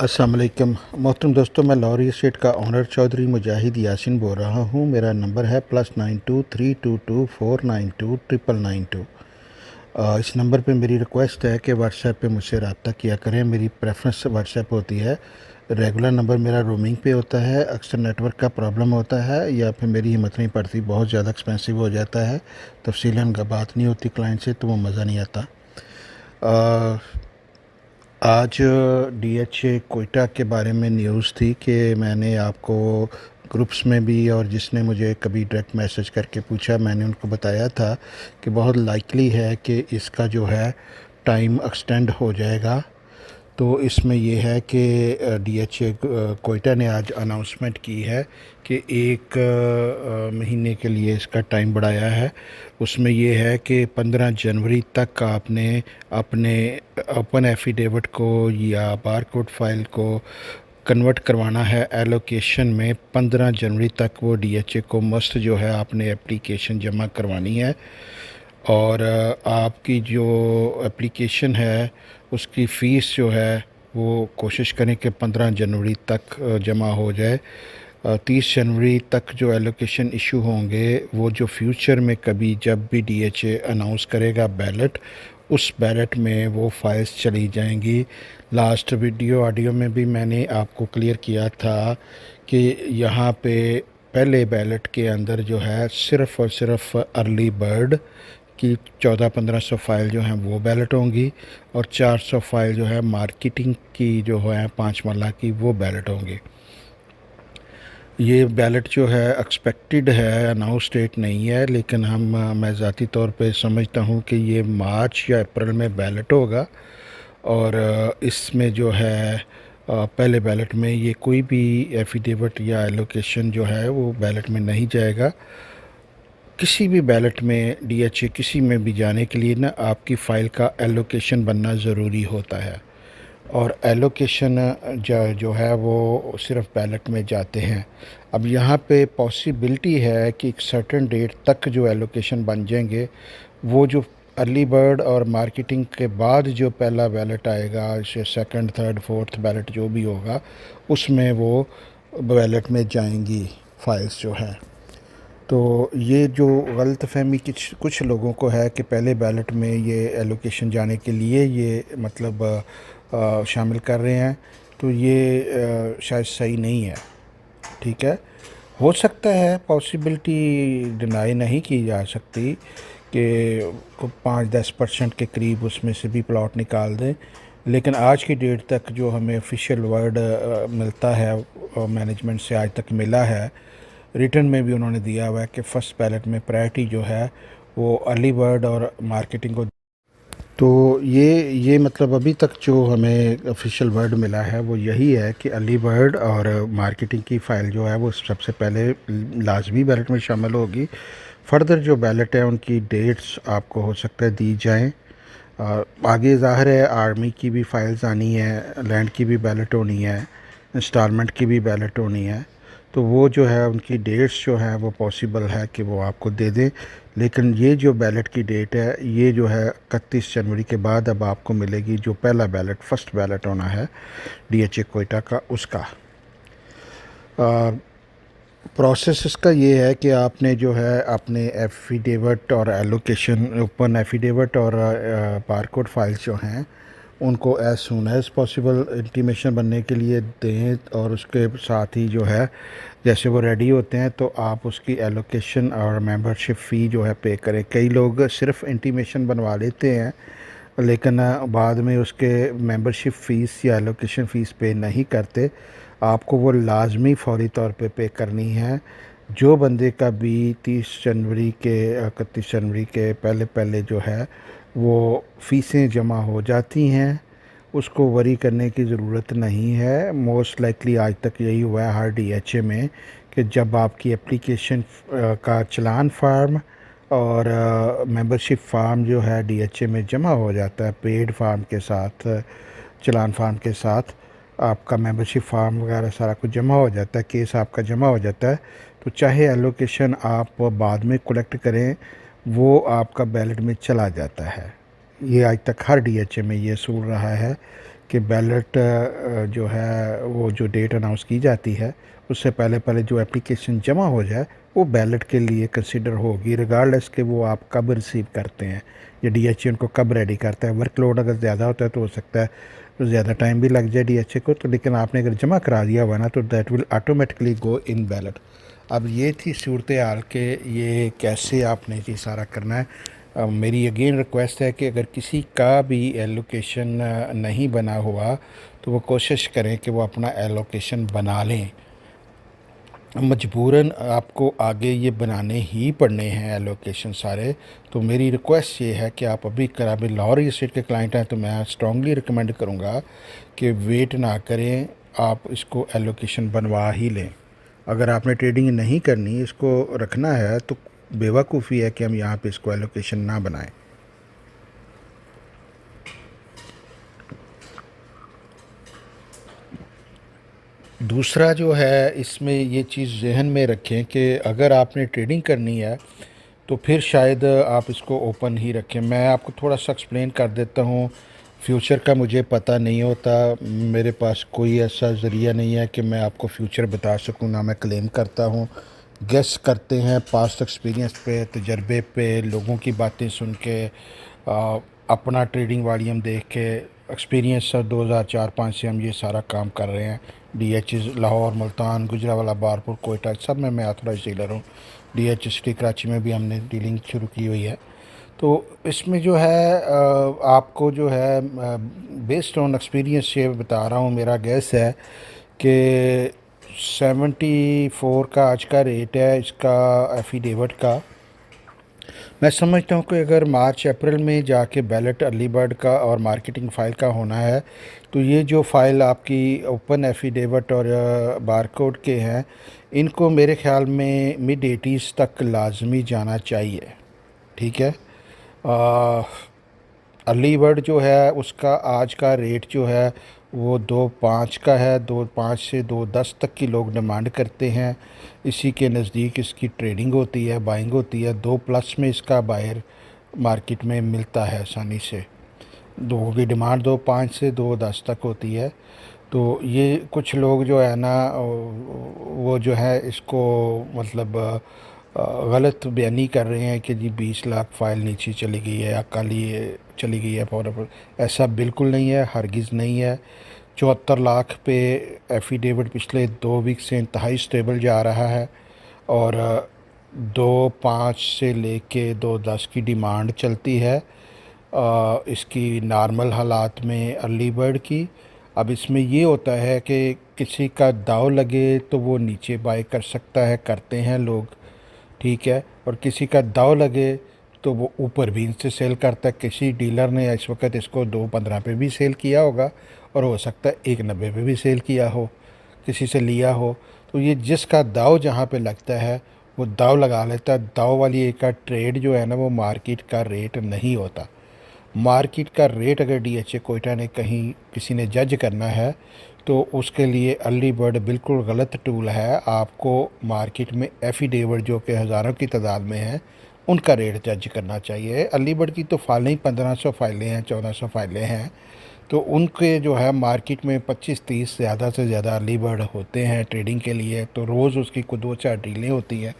अस्सलाम वालेकुम मोहतरम दोस्तों, मैं लाहौर स्टेट का ऑनर चौधरी मुजाहिद यासिन बोल रहा हूँ। मेरा नंबर है +923224929992। इस नंबर पे मेरी रिक्वेस्ट है कि व्हाट्सएप पे मुझसे रब्ता किया करें। मेरी प्रेफरेंस व्हाट्सएप होती है। रेगुलर नंबर मेरा रोमिंग पे होता है। अक्सर नेटवर्क का प्रॉब्लम होता है या फिर मेरी हिम्मत नहीं पड़ती, बहुत ज़्यादा एक्सपेंसिव हो जाता है, तफसीलन का बात नहीं होती क्लाइंट से तो वो मज़ा नहीं आता। आज डीएचए कोयटा के बारे में न्यूज़ थी कि मैंने आपको ग्रुप्स में भी, और जिसने मुझे कभी डायरेक्ट मैसेज करके पूछा, मैंने उनको बताया था कि बहुत लाइकली है कि इसका जो है टाइम एक्सटेंड हो जाएगा। तो इसमें ये है कि डीएचए कोयटा ने आज अनाउंसमेंट की है कि एक महीने के लिए इसका टाइम बढ़ाया है। उसमें ये है कि 15 जनवरी तक आपने अपने ओपन एफिडेविट को या बारकोड फाइल को कन्वर्ट करवाना है एलोकेशन में। 15 जनवरी तक वो डीएचए को मस्ट जो है आपने एप्लीकेशन जमा करवानी है। और आपकी जो एप्लीकेशन है उसकी फ़ीस जो है वो कोशिश करें कि 15 जनवरी तक जमा हो जाए। 30 जनवरी तक जो एलोकेशन इशू होंगे वो जो फ्यूचर में कभी जब भी डीएचए अनाउंस करेगा बैलेट, उस बैलेट में वो फाइल्स चली जाएंगी। लास्ट वीडियो ऑडियो में भी मैंने आपको क्लियर किया था कि यहाँ पे पहले बैलेट के अंदर जो है सिर्फ़ और सिर्फ अर्ली बर्ड की 1400-1500 फ़ाइल जो हैं वो बैलेट होंगी, और 400 फ़ाइल जो है मार्केटिंग की जो है 5 मरला की वो बैलेट होंगी। ये बैलेट जो है एक्सपेक्टेड है, अनाउंस डेट नहीं है, लेकिन मैं ज़ाती तौर पे समझता हूँ कि ये मार्च या अप्रैल में बैलेट होगा। और इसमें जो है पहले बैलेट में ये कोई भी एफिडेविट या एलोकेशन जो है वो बैलेट में नहीं जाएगा। किसी भी बैलेट में डीएचए किसी में भी जाने के लिए ना आपकी फ़ाइल का एलोकेशन बनना ज़रूरी होता है, और एलोकेशन जो है वो सिर्फ बैलेट में जाते हैं। अब यहाँ पे पॉसिबिलिटी है कि एक सर्टेन डेट तक जो एलोकेशन बन जाएंगे, वो जो अर्ली बर्ड और मार्केटिंग के बाद जो पहला बैलेट आएगा, सेकंड थर्ड फोर्थ बैलेट जो भी होगा, उसमें वो बैलेट में जाएंगी फाइल्स जो हैं। तो ये जो गलतफ़हमी कुछ लोगों को है कि पहले बैलेट में ये एलोकेशन जाने के लिए ये मतलब शामिल कर रहे हैं, तो ये शायद सही नहीं है। ठीक है, हो सकता है, पॉसिबिलिटी डिनाई नहीं की जा सकती कि 5-10% के करीब उसमें से भी प्लॉट निकाल दें, लेकिन आज की डेट तक जो हमें ऑफिशियल वर्ड मिलता है मैनेजमेंट से, आज तक मिला है, रिटर्न में भी उन्होंने दिया हुआ है कि फ़र्स्ट बैलेट में प्रायोरिटी जो है वो अर्ली बर्ड और मार्केटिंग को। तो ये मतलब अभी तक जो हमें ऑफिशियल वर्ड मिला है वो यही है कि अर्ली बर्ड और मार्केटिंग की फ़ाइल जो है वो सबसे पहले लाजमी बैलेट में शामिल होगी। फर्दर जो बैलेट है उनकी डेट्स आपको हो सकता है दी जाएं। आगे ज़ाहिर है आर्मी की भी फ़ाइल्स आनी है, लैंड की भी बैलेट होनी है, इंस्टॉलमेंट की भी बैलेट होनी है। तो वो जो है उनकी डेट्स जो हैं वो पॉसिबल है कि वो आपको दे दें, लेकिन ये जो बैलेट की डेट है ये जो है 31 जनवरी के बाद अब आपको मिलेगी, जो पहला बैलेट फर्स्ट बैलेट होना है डीएचए कोयटा का, उसका प्रोसेस इसका ये है कि आपने जो है अपने एफिडेविट और एलोकेशन, ओपन एफिडेविट और बारकोड फाइल्स जो हैं उनको as soon as possible intimation बनने के लिए दें, और उसके साथ ही जो है जैसे वो रेडी होते हैं तो आप उसकी एलोकेशन और मेंबरशिप फ़ी जो है पे करें। कई लोग सिर्फ इंटीमेशन बनवा लेते हैं लेकिन बाद में उसके मेंबरशिप फ़ीस या एलोकेशन फ़ीस पे नहीं करते। आपको वो लाजमी फ़ौरी तौर पे करनी है। जो बंदे का भी 30 जनवरी के 31 जनवरी के पहले पहले जो है वो फ़ीसें जमा हो जाती हैं, उसको वरी करने की ज़रूरत नहीं है। मोस्ट लाइकली आज तक यही हुआ है हर डीएचए में कि जब आपकी एप्लीकेशन का चलान फार्म और मेंबरशिप फार्म जो है डीएचए में जमा हो जाता है, पेड फार्म के साथ, चलान फार्म के साथ आपका मेंबरशिप फार्म वगैरह सारा कुछ जमा हो जाता है, केस आपका जमा हो जाता है, तो चाहे एलोकेशन आप बाद में कलेक्ट करें वो आपका बैलेट में चला जाता है। ये आज तक हर डीएचए में ये असूल रहा है कि बैलेट जो है वो जो डेट अनाउंस की जाती है उससे पहले पहले जो एप्लीकेशन जमा हो जाए वो बैलेट के लिए कंसिडर होगी, रिगार्डलेस कि वो आप कब रिसीव करते हैं या डीएचए उनको कब रेडी करता है। वर्कलोड अगर ज़्यादा होता है तो हो सकता है तो ज़्यादा टाइम भी लग जाए डीएचए को, तो लेकिन आपने अगर जमा करा दिया हुआ ना तो that will automatically go in ballot. अब ये थी सूरत हाल के ये कैसे आपने ये सारा करना है। मेरी अगेन रिक्वेस्ट है कि अगर किसी का भी एलोकेशन नहीं बना हुआ तो वो कोशिश करें कि वो अपना एलोकेशन बना लें। मजबूरन आपको आगे ये बनाने ही पड़ने हैं एलोकेशन सारे। तो मेरी रिक्वेस्ट ये है कि आप अभी कर अभी लाहौर स्टेट के क्लाइंट हैं तो मैं स्ट्रांगली रिकमेंड करूँगा कि वेट ना करें, आप इसको एलोकेशन बनवा ही लें। अगर आपने ट्रेडिंग नहीं करनी, इसको रखना है, तो बेवकूफ़ी है कि हम यहाँ पे इसको एलोकेशन ना बनाएं। दूसरा जो है इसमें ये चीज़ जहन में रखें कि अगर आपने ट्रेडिंग करनी है तो फिर शायद आप इसको ओपन ही रखें। मैं आपको थोड़ा सा एक्सप्लेन कर देता हूँ। फ्यूचर का मुझे पता नहीं होता, मेरे पास कोई ऐसा ज़रिया नहीं है कि मैं आपको फ्यूचर बता सकूँ, ना मैं क्लेम करता हूँ। गेस करते हैं पास्ट एक्सपीरियंस पे, तजर्बे पे, लोगों की बातें सुन के, अपना ट्रेडिंग वॉल्यूम देख के। एक्सपीरियंस सर 2004-5 से हम ये सारा काम कर रहे हैं। डीएचएस लाहौर, मुल्तान, गुजरावाला, बारपुर, कोयटा सब में मैं ऑथराइज्ड डीलर हूँ। डीएचएस सिटी कराची में भी हमने डीलिंग शुरू की हुई है। तो इसमें जो है आपको जो है बेस्ड ऑन एक्सपीरियंस ये बता रहा हूँ, मेरा गैस है कि 74 का आज का रेट है इसका एफिडेविट का। मैं समझता हूँ कि अगर मार्च अप्रैल में जाके बैलेट अर्ली बर्ड का और मार्केटिंग फ़ाइल का होना है तो ये जो फ़ाइल आपकी ओपन एफिडेविट और बारकोड के हैं, इनको मेरे ख़्याल में मिड 80s तक लाजमी जाना चाहिए। ठीक है। अर्ली बर्ड जो है उसका आज का रेट जो है वो 2.5 का है। 2.5 से 2.10 तक की लोग डिमांड करते हैं। इसी के नज़दीक इसकी ट्रेडिंग होती है, बाइंग होती है। 2+ में इसका बायर मार्केट में मिलता है आसानी से। 2 की डिमांड 2.5 से 2.10 तक होती है। तो ये कुछ लोग जो है ना वो जो है इसको मतलब गलत बयानी कर रहे हैं कि जी 20 लाख फाइल नीचे चली गई है या कल ये चली गई है फॉर। ऐसा बिल्कुल नहीं है, हरगिज़ नहीं है। 74 लाख पे एफिडेविट पिछले 2 वीक से इंतहाई स्टेबल जा रहा है और 2.5 से लेके 2.10 की डिमांड चलती है इसकी नॉर्मल हालात में अर्ली बर्ड की। अब इसमें ये होता है कि किसी का दाव लगे तो वो नीचे बाय कर सकता है, करते हैं लोग। ठीक है। और किसी का दाव लगे तो वो ऊपर भी इनसे सेल करता है। किसी डीलर ने इस वक्त इसको 2.15 पे भी सेल किया होगा और हो सकता है 1.90 पे भी सेल किया हो, किसी से लिया हो। तो ये जिसका दाव जहाँ पे लगता है वो दाव लगा लेता है। दाव वाली एक का ट्रेड जो है ना वो मार्केट का रेट नहीं होता। मार्केट का रेट अगर डीएचए कोयटा ने कहीं किसी ने जज करना है तो उसके लिए अर्ली बर्ड बिल्कुल गलत टूल है। आपको मार्केट में एफिडेविट जो कि हज़ारों की तादाद में है उनका रेट जज करना चाहिए। अर्ली बर्ड की तो फाइलें ही 1500 फाइलें हैं, 1400 फाइलें हैं। तो उनके जो है मार्केट में 25-30 ज़्यादा से ज़्यादा अर्ली बर्ड होते हैं ट्रेडिंग के लिए। तो रोज़ उसकी कोई 2-4 डीलें होती हैं।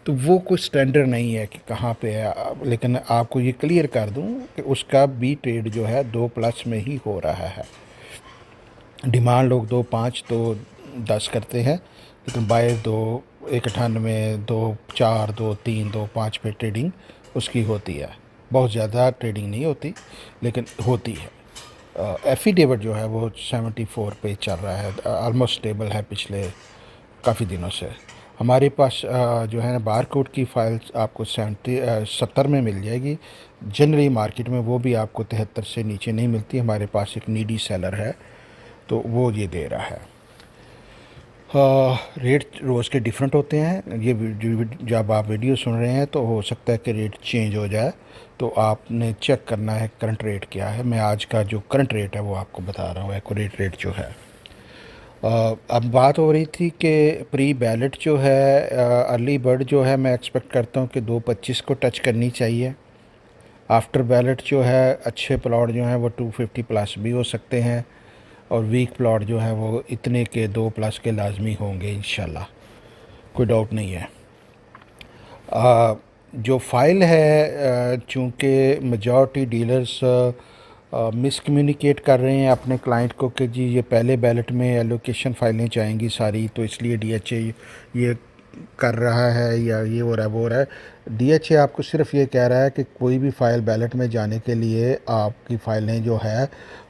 तो वो कोई स्टैंडर्ड नहीं है कि कहाँ पे है। लेकिन आपको ये क्लियर कर दूं कि उसका भी ट्रेड जो है 2+ में ही हो रहा है। डिमांड लोग 2.5 2.10 करते हैं, लेकिन बाय 2.91 2.4 2.3 2.5 पे ट्रेडिंग उसकी होती है। बहुत ज़्यादा ट्रेडिंग नहीं होती लेकिन होती है। एफिडेविट जो है वो 74 पे चल रहा है, ऑलमोस्ट स्टेबल है पिछले काफ़ी दिनों से। हमारे पास जो है ना बारकोड की फ़ाइल्स आपको 70 में मिल जाएगी। जनरली मार्केट में वो भी आपको 73 से नीचे नहीं मिलती। हमारे पास एक नीडी सेलर है तो वो ये दे रहा है। रेट रोज़ के डिफरेंट होते हैं। ये जब आप वीडियो सुन रहे हैं तो हो सकता है कि रेट चेंज हो जाए, तो आपने चेक करना है करंट रेट क्या है। मैं आज का जो करंट रेट है वो आपको बता रहा हूँ, एक्यूरेट रेट जो है। अब बात हो रही थी कि प्री बैलेट जो है अर्ली बर्ड जो है मैं एक्सपेक्ट करता हूँ कि 2.25 को टच करनी चाहिए। आफ्टर बैलेट जो है अच्छे प्लॉट जो हैं वो 250+ भी हो सकते हैं। और वीक प्लॉट जो है वो इतने के 2+ के लाजमी होंगे इंशाल्लाह, कोई डाउट नहीं है। जो फ़ाइल है, चूँकि मेजॉरिटी डीलर्स मिसकम्युनिकेट कर रहे हैं अपने क्लाइंट को कि जी ये पहले बैलेट में एलोकेशन फ़ाइलें चाहेंगी सारी, तो इसलिए डीएचए ये कर रहा है या ये हो रहा है वो हो रहा है। डीएचए आपको सिर्फ ये कह रहा है कि कोई भी फ़ाइल बैलेट में जाने के लिए आपकी फ़ाइलें जो है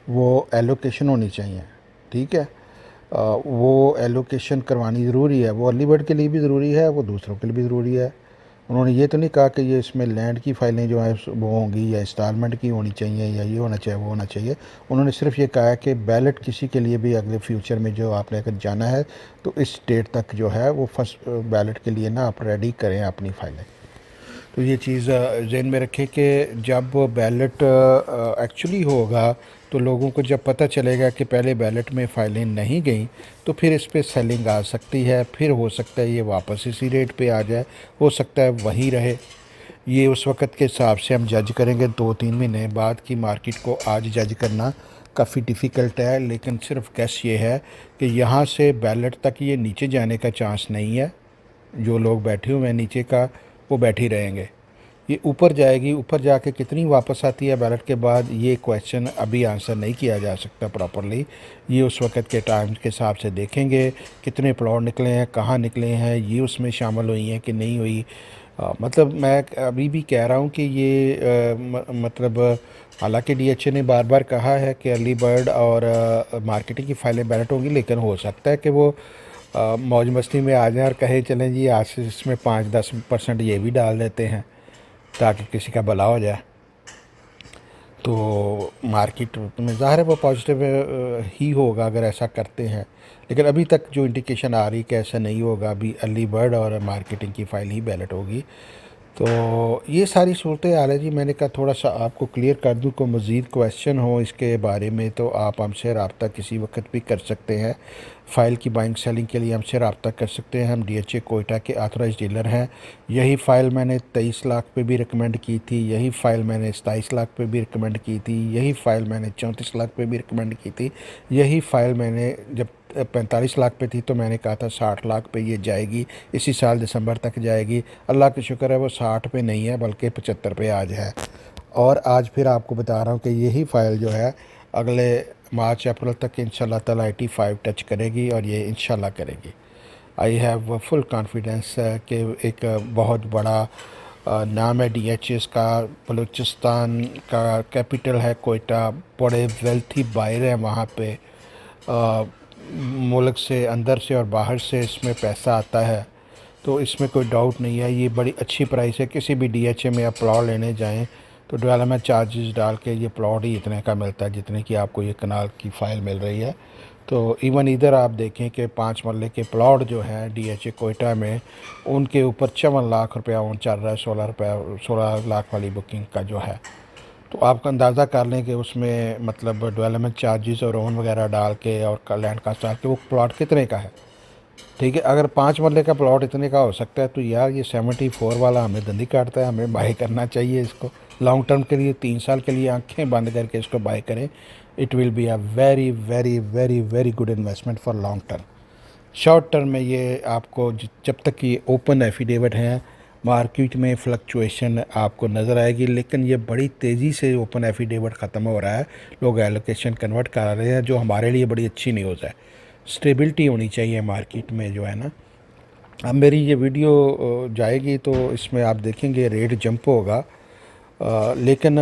वो एलोकेशन होनी चाहिए, ठीक है। वो एलोकेशन करवानी ज़रूरी है, वो अर्ली बर्ड के लिए भी ज़रूरी है, वो दूसरों के लिए भी ज़रूरी है। उन्होंने ये तो नहीं कहा कि ये इसमें लैंड की फ़ाइलें जो हैं वो होंगी या इंस्टॉलमेंट की होनी चाहिए या ये होना चाहिए वो होना चाहिए। उन्होंने सिर्फ ये कहा है कि बैलेट किसी के लिए भी अगले फ्यूचर में जो आपने अगर जाना है तो इस डेट तक जो है वो फर्स्ट बैलेट के लिए ना आप रेडी करें अपनी फ़ाइलें। तो ये चीज़ ज़हन में रखें कि जब बैलेट एक्चुअली होगा तो लोगों को जब पता चलेगा कि पहले बैलेट में फ़ाइलें नहीं गई तो फिर इस पे सेलिंग आ सकती है, फिर हो सकता है ये वापस इसी रेट पे आ जाए, हो सकता है वहीं रहे। ये उस वक़्त के हिसाब से हम जज करेंगे, 2-3 महीने बाद की मार्केट को आज जज करना काफ़ी डिफ़िकल्ट है। लेकिन सिर्फ गैस ये है कि यहाँ से बैलेट तक ये नीचे जाने का चांस नहीं है। जो लोग बैठे हुए हैं नीचे का वो बैठे ही रहेंगे। ये ऊपर जाएगी, ऊपर जाके कितनी वापस आती है बैलेट के बाद, ये क्वेश्चन अभी आंसर नहीं किया जा सकता प्रॉपरली। ये उस वक़्त के टाइम के हिसाब से देखेंगे कितने प्लॉट निकले हैं, कहाँ निकले हैं, ये उसमें शामिल हुई हैं कि नहीं हुई। मतलब मैं अभी भी कह रहा हूँ कि ये मतलब हालांकि डीएचए ने बार बार कहा है कि अर्ली बर्ड और मार्केटिंग की फ़ाइलें बैलेट होंगी, लेकिन हो सकता है कि वो मौज मस्ती में आ जाएं और कहें चलें जी आज से इसमें 5-10% ये भी डाल देते हैं ताकि किसी का भला हो जाए। तो मार्केट में ज़ाहिर है वो पॉजिटिव ही होगा अगर ऐसा करते हैं, लेकिन अभी तक जो इंडिकेशन आ रही है कि ऐसा नहीं होगा। अभी अर्ली बर्ड और मार्केटिंग की फ़ाइल ही बैलेट होगी। तो ये सारी सूरत हाल है जी। मैंने कहा थोड़ा सा आपको क्लियर कर दूं, को मज़ीद क्वेश्चन हो इसके बारे में तो आप हमसे रब्ता किसी वक्त भी कर सकते हैं। फ़ाइल की बाइंग सेलिंग के लिए हमसे रब्ता कर सकते हैं। हम डीएचए कोयटा के ऑथराइज्ड डीलर हैं। यही फ़ाइल मैंने 23 लाख पे भी रिकमेंड की थी, यही फ़ाइल मैंने 27 लाख पे भी रिकमेंड की थी, यही फ़ाइल मैंने 34 लाख पे भी रिकमेंड की थी, यही फ़ाइल मैंने जब 45 लाख पे थी तो मैंने कहा था 60 लाख पे ये जाएगी, इसी साल दिसंबर तक जाएगी। अल्लाह का शुक्र है वो 60 पे नहीं है बल्कि 75 पे आज है। और आज फिर आपको बता रहा हूँ कि यही फ़ाइल जो है अगले मार्च अप्रैल तक इंशाल्लाह ताला 85 टच करेगी और ये इंशाल्लाह करेगी। आई हैव फुल कॉन्फिडेंस कि एक बहुत बड़ा नाम है डीएचएस का। बलूचिस्तान का कैपिटल है कोयटा, बड़े वेल्थी बायर हैं वहाँ पे। मुल्क से अंदर से और बाहर से इसमें पैसा आता है, तो इसमें कोई डाउट नहीं है। ये बड़ी अच्छी प्राइस है। किसी भी डीएचए में आप प्लॉट लेने जाएं तो डेवलपमेंट चार्जेस डाल के ये प्लॉट ही इतने का मिलता है जितने की आपको ये कनाल की फ़ाइल मिल रही है। तो इवन इधर आप देखें कि 5 मरले के प्लॉट जो हैं डीएचए कोयटा में, उनके ऊपर 54 लाख रुपया ओन चल रहा है। 16 लाख वाली बुकिंग का जो है, तो आप अंदाज़ा कर लें कि उसमें मतलब डेवलपमेंट चार्जेस और ओन वगैरह डाल के और लैंड कास्ट डाल के वो प्लॉट कितने का है। ठीक है, अगर 5 मरले का प्लॉट इतने का हो सकता है तो यार ये 74 वाला हमें दंदी काटता है। हमें बाय करना चाहिए इसको लॉन्ग टर्म के लिए, 3 साल के लिए आंखें बंद करके इसको बाय करें। It will be a very very very very good investment for long term. Short term में ये आपको जब तक ये ओपन एफिडेविट हैं मार्केट में फ्लक्चुएशन आपको नज़र आएगी, लेकिन ये बड़ी तेज़ी से ओपन एफिडेविट ख़त्म हो रहा है। लोग एलोकेशन कन्वर्ट कर रहे हैं, जो हमारे लिए बड़ी अच्छी न्यूज़ है। स्टेबिलिटी होनी चाहिए मार्केट में जो है ना। अब मेरी ये वीडियो जाएगी तो इसमें आप देखेंगे रेट जंप होगा, लेकिन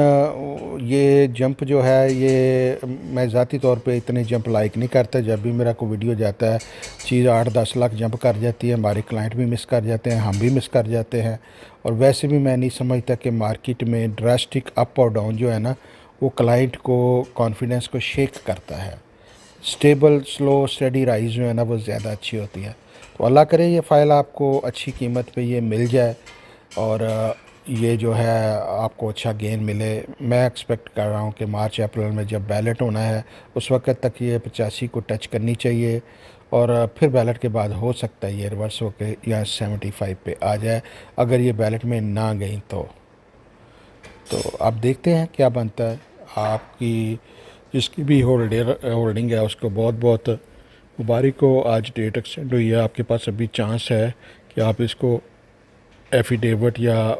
ये जंप जो है ये मैं ज़ाती तौर पे इतने जंप लाइक नहीं करता। जब भी मेरा कोई वीडियो जाता है चीज़ 8-10 लाख जंप कर जाती है, हमारे क्लाइंट भी मिस कर जाते हैं, हम भी मिस कर जाते हैं। और वैसे भी मैं नहीं समझता कि मार्केट में ड्रास्टिक अप और डाउन जो है ना वो क्लाइंट को कॉन्फिडेंस को शेक करता है। स्टेबल स्लो स्टडी राइज जो है ना वो ज़्यादा अच्छी होती है। तो अल्लाह करे ये फ़ाइल आपको अच्छी कीमत पे ये मिल जाए और ये जो है आपको अच्छा गेन मिले। मैं एक्सपेक्ट कर रहा हूँ कि मार्च अप्रैल में जब बैलेट होना है उस वक़्त तक ये 85 को टच करनी चाहिए और फिर बैलेट के बाद हो सकता है ये रिवर्स होकर या 75 पे आ जाए अगर ये बैलेट में ना गई तो। अब देखते हैं क्या बनता है। आपकी जिसकी भी होल्डिंग है उसको बहुत बहुत मुबारक हो। आज डेट एक्सटेंड हुई है, आपके पास अभी चांस है कि आप इसको एफिडेविट या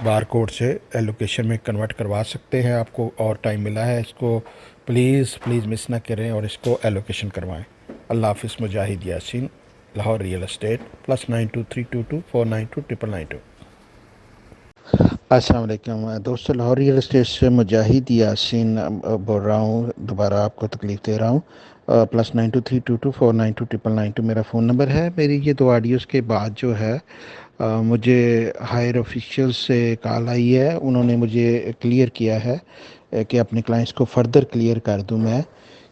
बार कोड से एलोकेशन में कन्वर्ट करवा सकते हैं। आपको और टाइम मिला है, इसको प्लीज़ प्लीज़ मिस ना करें और इसको एलोकेशन करवाएं। अल्लाह हाफिज़। मुजाहिद यासीन, लाहौर रियल एस्टेट, +923224929992। अस्सलाम वालेकुम दोस्तों, लाहौर रियल एस्टेट से मुजाहिद यासीन बोल रहा हूँ। दोबारा आपको तकलीफ़ दे रहा हूँ। +923224929992 मेरा फ़ोन नंबर है। मेरी ये दो ऑडियोज़ के बाद जो है मुझे हायर ऑफिशियल से कॉल आई है। उन्होंने मुझे क्लियर किया है कि अपने क्लाइंट्स को फर्दर क्लियर कर दूं मैं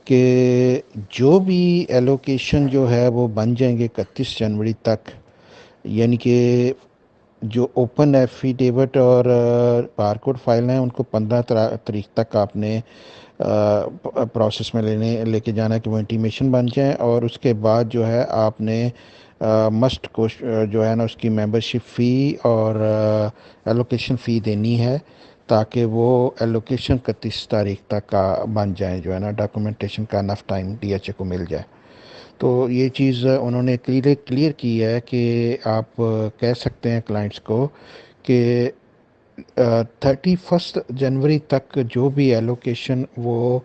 कि जो भी एलोकेशन जो है वो बन जाएंगे 31 जनवरी तक। यानी कि जो ओपन एफिडेविट और बारकोड फाइल हैं उनको 15 तारीख तक आपने प्रोसेस में लेके जाना है कि वो इंटीमेशन बन जाए। और उसके बाद जो है आपने मस्ट को जो है ना उसकी मेंबरशिप फ़ी और एलोकेशन फ़ी देनी है, ताकि वो एलोकेशन 31 तारीख तक का बन जाए, जो है ना डॉक्यूमेंटेशन का इनफ टाइम डीएचए को मिल जाए। तो ये चीज़ उन्होंने क्लियर की है कि आप कह सकते हैं क्लाइंट्स को कि 31 जनवरी तक जो भी एलोकेशन वो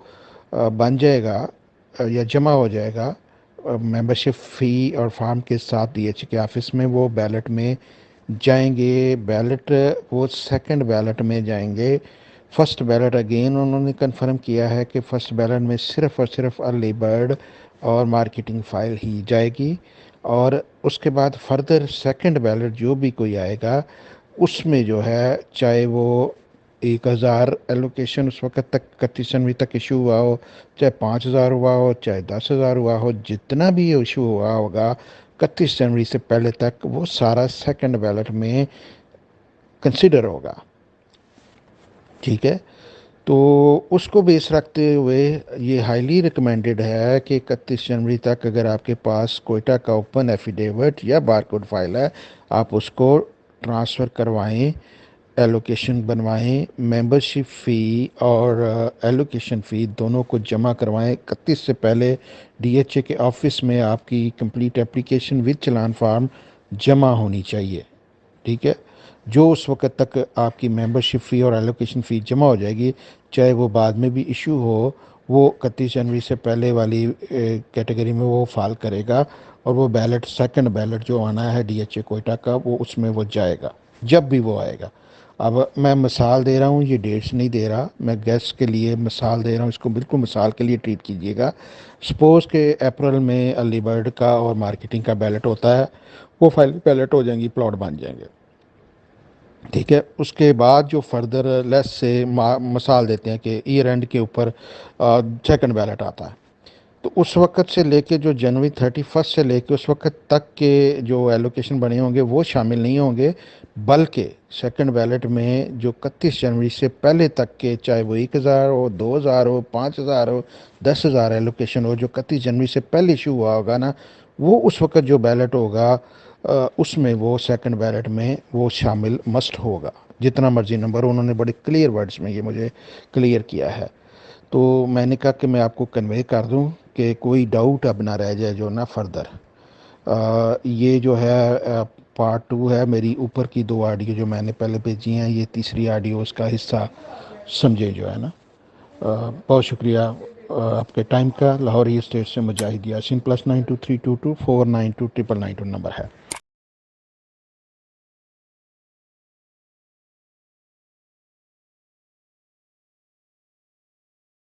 बन जाएगा या जमा हो जाएगा मेंबरशिप फ़ी और फॉर्म के साथ डीएचए के ऑफिस में, वो बैलेट में जाएंगे। बैलेट वो सेकंड बैलेट में जाएंगे। फर्स्ट बैलेट अगेन उन्होंने कंफर्म किया है कि फर्स्ट बैलेट में सिर्फ़ और सिर्फ अर्ली बर्ड और मार्केटिंग फ़ाइल ही जाएगी। और उसके बाद फर्दर सेकंड बैलेट जो भी कोई आएगा उसमें जो है, चाहे वो 1,000 एलोकेशन उस वक्त तक 31 जनवरी तक इशू हुआ हो, चाहे 5,000 हुआ हो, चाहे 10,000 हुआ हो, जितना भी इशू हुआ होगा 31 जनवरी से पहले तक, वो सारा सेकंड बैलेट में कंसिडर होगा। ठीक है, तो उसको बेस रखते हुए ये हाईली रिकमेंडेड है कि 31 जनवरी तक अगर आपके पास कोयटा का ओपन एफिडेविट या बारकोड फाइल है, आप उसको ट्रांसफ़र करवाएं, एलोकेशन बनवाएं, मेंबरशिप फ़ी और एलोकेशन फ़ी दोनों को जमा करवाएं। 31 से पहले डीएचए के ऑफिस में आपकी complete application with challan form जमा होनी चाहिए। ठीक है, जो उस वक्त तक आपकी मेंबरशिप फ़ी और एलोकेशन फ़ी जमा हो जाएगी, चाहे वो बाद में भी इशू हो, वो 31 जनवरी से पहले वाली कैटेगरी में वो फाल करेगा और वो बैलेट सेकंड बैलेट जो आना है डीएचए कोयटा का, वो उसमें वो जाएगा जब भी वो आएगा। अब मैं मिसाल दे रहा हूँ, ये डेट्स नहीं दे रहा, मैं गेस के लिए मिसाल दे रहा हूँ, इसको बिल्कुल मिसाल के लिए ट्रीट कीजिएगा। सपोज़ के अप्रैल में अर्ली बर्ड का और मार्केटिंग का बैलेट होता है, वो फाइल बैलेट हो जाएंगी, प्लॉट बन जाएंगे। ठीक है, उसके बाद जो फर्दर लेस से मिसाल देते हैं कि ईयर एंड के ऊपर सेकंड बैलेट आता है, तो उस वक्त से लेके जो जनवरी 31 से लेके उस वक्त तक के जो एलोकेशन बने होंगे वो शामिल नहीं होंगे, बल्कि सेकंड बैलेट में जो 31 जनवरी से पहले तक के, चाहे वो 1,000 हो, 2,000 हो, 5,000 हो, 10,000 एलोकेशन हो, जो 31 जनवरी से पहले इशू हुआ होगा ना, वो उस वक्त जो बैलेट होगा उसमें वो सेकंड बैलेट में वो शामिल मस्ट होगा। जितना मर्जी नंबर, उन्होंने बड़े क्लियर वर्ड्स में ये मुझे क्लियर किया है। तो मैंने कहा कि मैं आपको कन्वे कर दूं कि कोई डाउट अब ना रह जाए जो ना फर्दर। ये जो है पार्ट 2 है, मेरी ऊपर की दो ऑडियो जो मैंने पहले भेजी हैं, ये तीसरी ऑडियो उसका हिस्सा समझे, जो है ना। बहुत शुक्रिया आपके टाइम का। लाहौर स्टेट से मुजाहिद यासीन, +923224929992 नंबर है।